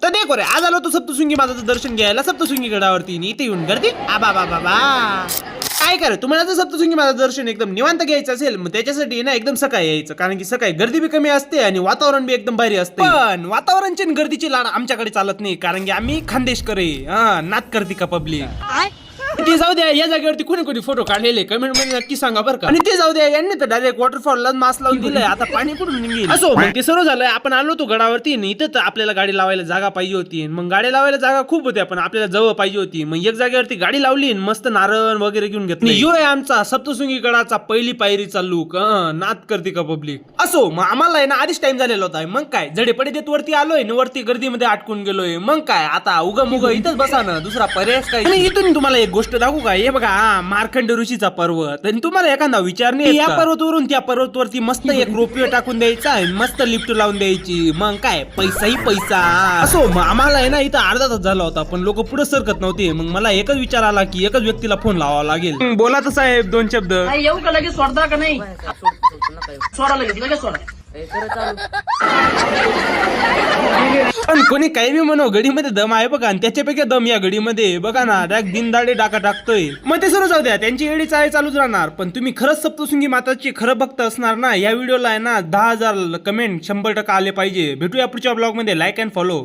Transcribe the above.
तर देखो रे, आज आलो तो सप्तशृंगी माताचं दर्शन घ्यायला सप्तशृंगी गडावरती. इथे येऊन गर्दी आबा बाबा बा. काय करे, तुम्हाला जर सप्तशृंगी माताचं दर्शन एकदम निवांत घ्यायचं असेल मग त्याच्यासाठी ना एकदम सकाळी यायचं, कारण की सकाळी गर्दी बी कमी असते आणि वातावरण बी एकदम भारी असते. पण वातावरणची आणि गर्दीची लाड आमच्याकडे चालत नाही, कारण की आम्ही खानदेशकरे नात करती का पब्लिक. ते जाऊ द्या, या जागेवरती कोणी कोणी फोटो काढलेले कमेंट मध्ये नक्की सांगा बरं का. आणि ते जाऊ द्या, यांनी तर डायरेक्ट वॉटरफॉलला मास्क लावून दिलंय, आता पाणी कुठून निघेल. असो, मग ते सर्व झालंय. आपण आलो तो गडावरती, इथं तर आपल्याला गाडी लावायला जागा पाहिजे होती. मग गाडी लावायला जागा खूप होत्या, पण आपल्याला जवळ पाहिजे होती. मग एक जागेवरती गाडी लावली, मस्त नारळ वगैरे घेऊन घेतली. यो आहे आमचा सप्तशृंगी गडाचा पहिली पायरीचा लूक. नात करते का पब्लिक. असो, मग आम्हाला आहे ना आधीच टाइम झालेला होता. मग काय झडेपडे देत वरती आलोय न वरती गर्दीमध्ये अटकून गेलोय. मग काय आता उगम इथंच बसा ना, दुसरा पर्याय काय. आणि इथून तुम्हाला एक गोष्ट दाखवू का. हे बघा मार्कंड ऋषीचा पर्वत. आणि तुम्हाला एखादा विचार नाही, या पर्वतावरून त्या पर्वतवरती मस्त एक रोपवे टाकून द्यायचा आणि मस्त लिफ्ट लावून द्यायची. मग काय पैसाही पैसा. असो, मग आम्हाला आहे ना इथं अर्धा तास झाला होता, पण लोक पुढे सरकत नव्हते. मग मला एकच विचार आला की एकच व्यक्तीला फोन लावावा लागेल. बोला तर साहेब दोन शब्द. येऊ का लगेच सोडता का नाही. सोडा लगेच सोडा. पण कोणी काही बी म्हणो, गडीमध्ये दम आहे बघा. आणि त्याच्यापैकी दम या गडीमध्ये बघा ना, दिनदाडे डाका टाकतोय. मग ते सर्व जाऊ द्या, त्यांची एडी चाळी चालूच राहणार. पण तुम्ही खरंच सप्तशृंगी माताची खरं भक्त असणार ना, या व्हिडिओला आहे ना 10,000 कमेंट 100% आले पाहिजे. भेटूया पुढच्या ब्लॉग मध्ये. Like and follow.